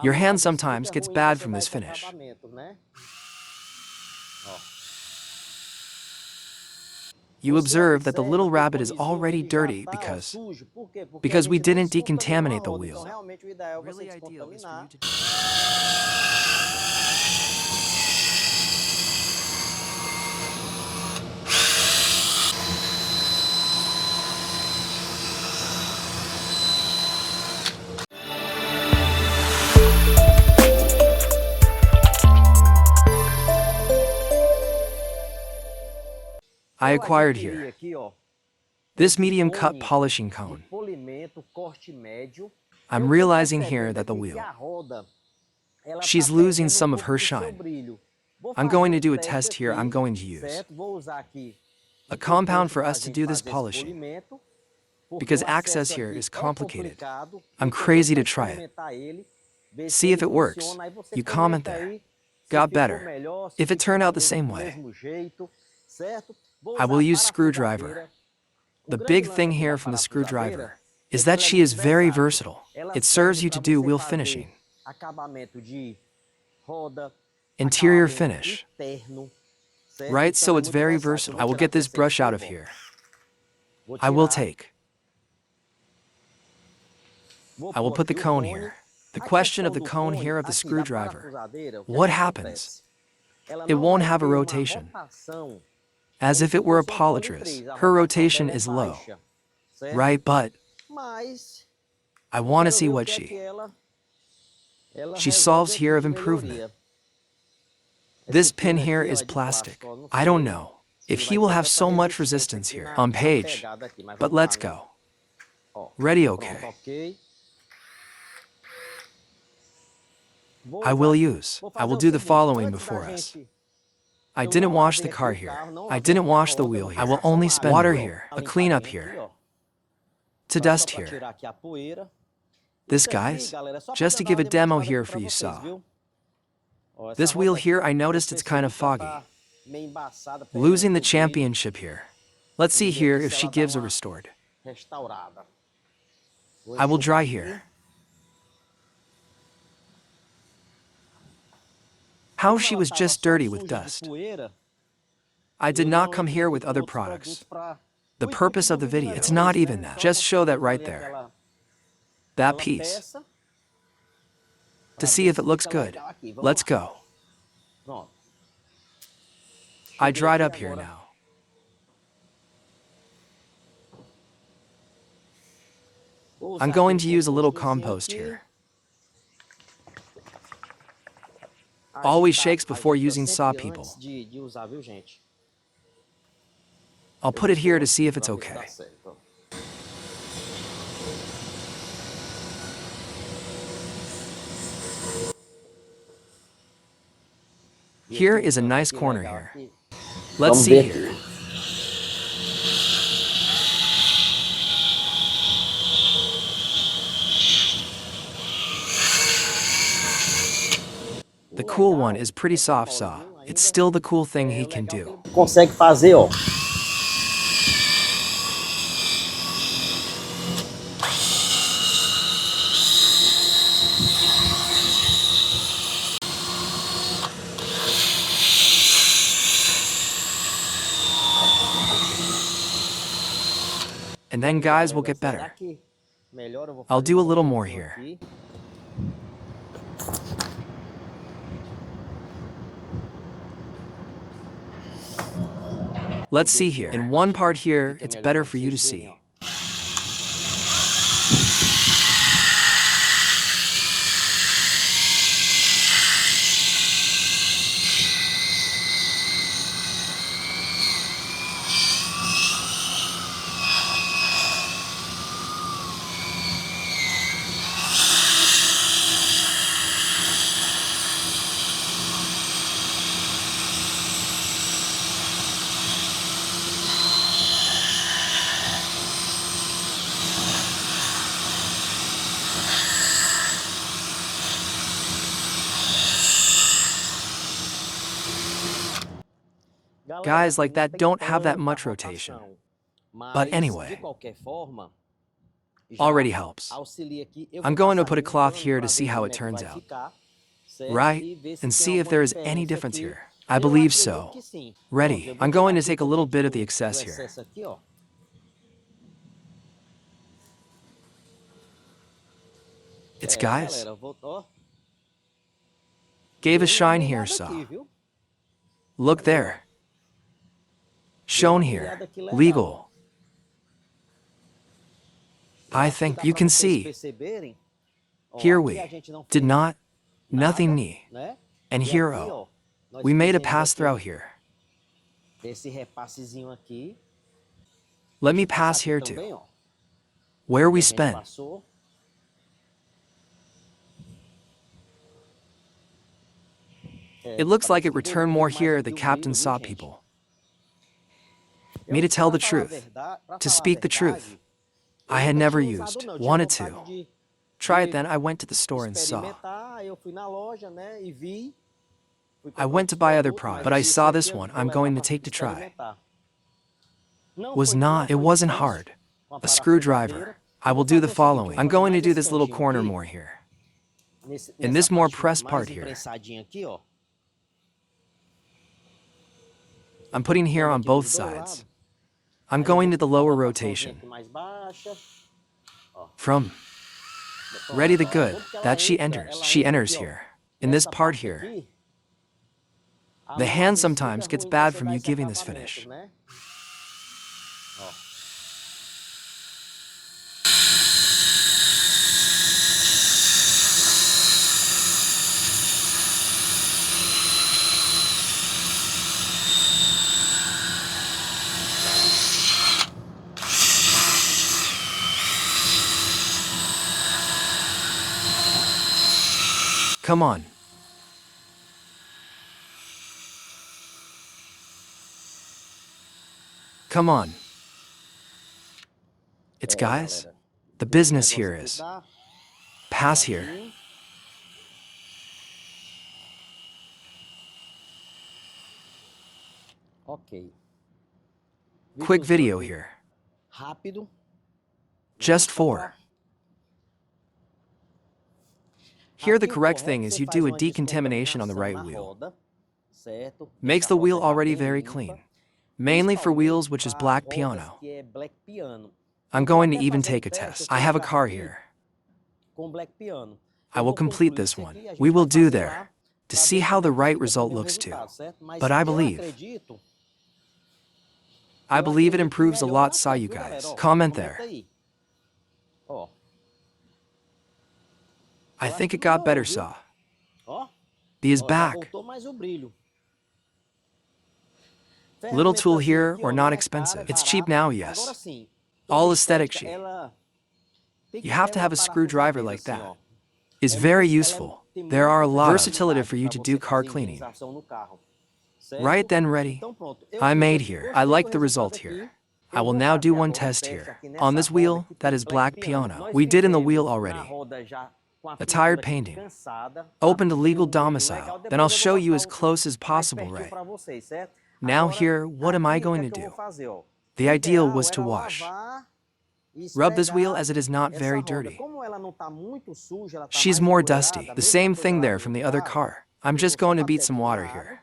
Your hand sometimes gets bad from this finish. You observe that the little rabbit is already dirty because we didn't decontaminate the wheel. Really ideal is for you to I acquired here this medium cut polishing cone. I'm realizing here that the wheel, she's losing some of her shine. I'm going to do a test here. I'm going to use a compound for us to do this polishing because access here is complicated. I'm crazy to try it. See if it works. You comment there. Got better. If it turned out the same way, I will use screwdriver. The big thing here from the screwdriver is that she is very versatile. It serves you to do wheel finishing, interior finish, right? So it's very versatile. I will get this brush out of here. I will put the cone here. The question of the cone here of the screwdriver, what happens? It won't have a rotation. As if it were a polytress, her rotation is low, right? But I want to see what she solves here of improvement. This pin here is plastic. I don't know if he will have so much resistance here on page, but let's go. Ready? Okay. I will do the following before us. I didn't wash the car here. I didn't wash the wheel here. I will only spend water here, a cleanup here, to dust here. This, guys, just to give a demo here for you saw. This wheel here, I noticed it's kind of foggy. Losing the championship here. Let's see here if she gives a restored. I will dry here. How she was just dirty with dust. I did not come here with other products. The purpose of the video, it's not even that. Just show that right there. That piece. To see if it looks good. Let's go. I dried up here now. I'm going to use a little compost here. Always shakes before using saw, people. I'll put it here to see if it's okay. Here is a nice corner here. Let's see here. The cool one is pretty soft saw. It's still the cool thing he can do. Consegue fazer, ó. And then, guys, will get better. I'll do a little more here. Let's see here. In one part here, it's better for you to see. Guys like that don't have that much rotation. But anyway, already helps. I'm going to put a cloth here to see how it turns out. Right? And see if there is any difference here. I believe so. Ready. I'm going to take a little bit of the excess here. It's guys. Gave a shine here, saw. Look there. Shown here. Legal. I think you can see. Here we did not, nothing knee. And here, oh, we made a pass through here. Let me pass here too. Where we spent. It looks like it returned more here. The captain saw people. Me to tell the truth. To speak the truth. I had never used, wanted to. Try it then. I went to the store and saw. I went to buy other products, but I saw this one I'm going to take to try. It wasn't hard. A screwdriver. I will do the following. I'm going to do this little corner more here. In this more pressed part here. I'm putting here on both sides. I'm going to the lower rotation. From ready the good, that she enters. She enters here. In this part here. The hand sometimes gets bad from you giving this finish. Come on. Come on. It's guys. The business here is pass here. Quick video here. Just 4. Here the correct thing is you do a decontamination on the right wheel. Makes the wheel already very clean. Mainly for wheels which is black piano. I'm going to even take a test. I have a car here. I will complete this one. We will do there. To see how the right result looks too. But I believe it improves a lot, saw you guys. Comment there. I think it got better, saw. B is back. Little tool here or not expensive. It's cheap now, yes. All aesthetic cheap. You have to have a screwdriver like that. Is very useful. There are a lot versatility for you to do car cleaning. Right then, ready. I made here. I like the result here. I will now do one test here. On this wheel, that is black piano. We did in the wheel already. A tired painting. Opened a legal domicile. Then I'll show you as close as possible, right? Now here, what am I going to do? The ideal was to wash. Rub this wheel as it is not very dirty. She's more dusty. The same thing there from the other car. I'm just going to beat some water here.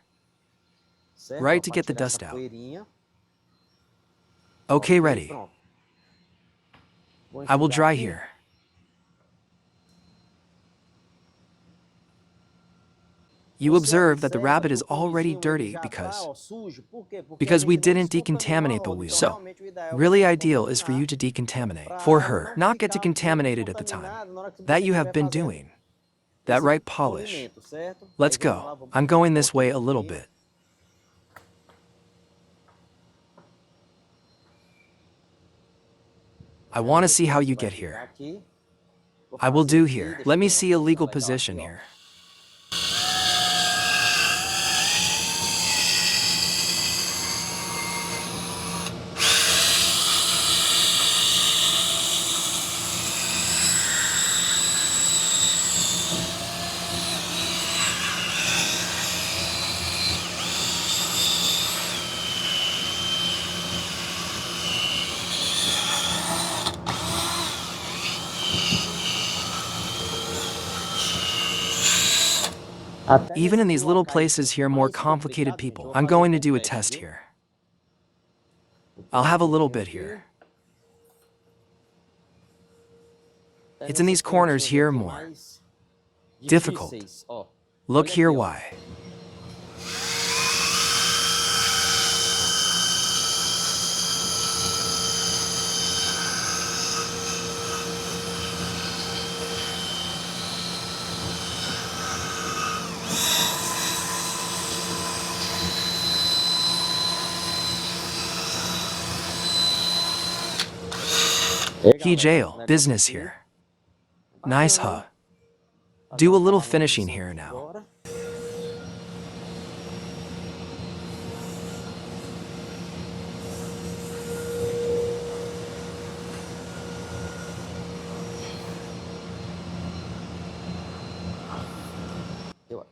Right to get the dust out. Okay, ready. I will dry here. You observe that the rabbit is already dirty because we didn't decontaminate the wheel. So, really ideal is for you to decontaminate. For her, not get to contaminate it at the time. That you have been doing. That right polish. Let's go. I'm going this way a little bit. I want to see how you get here. I will do here. Let me see a legal position here. Even in these little places here, more complicated people. I'm going to do a test here. I'll have a little bit here. It's in these corners here more difficult. Look here why. He jail, business here. Nice, huh? Do a little finishing here now.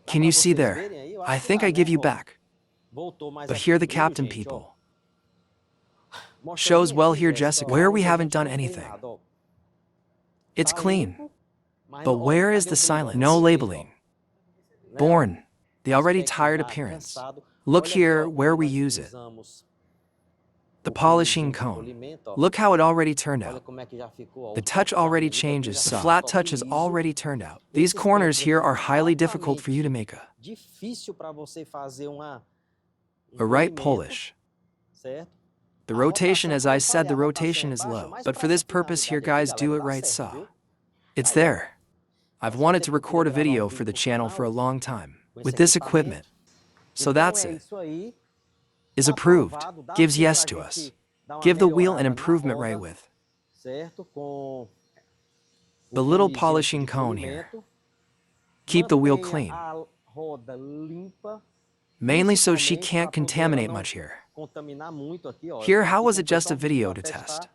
Can you see there? I think I give you back. But here the captain people. Shows well here, Jessica, where we haven't done anything. It's clean. But where is the silence? No labeling. Born. The already tired appearance. Look here where we use it. The polishing cone. Look how it already turned out. The touch already changes. The flat touch is already turned out. These corners here are highly difficult for you to make a right polish. The rotation, as I said, the rotation is low. But for this purpose here, guys, do it right saw. It's there. I've wanted to record a video for the channel for a long time with this equipment. So that's it. Is approved. Gives yes to us. Give the wheel an improvement right with the little polishing cone here. Keep the wheel clean. Mainly so she can't contaminate much here. Here, how was it just a video to test?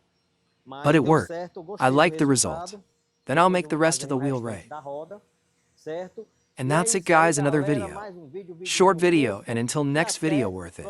But it worked. I like the result. Then I'll make the rest of the wheel right. And that's it, guys, another video. Short video, and until next video, worth it.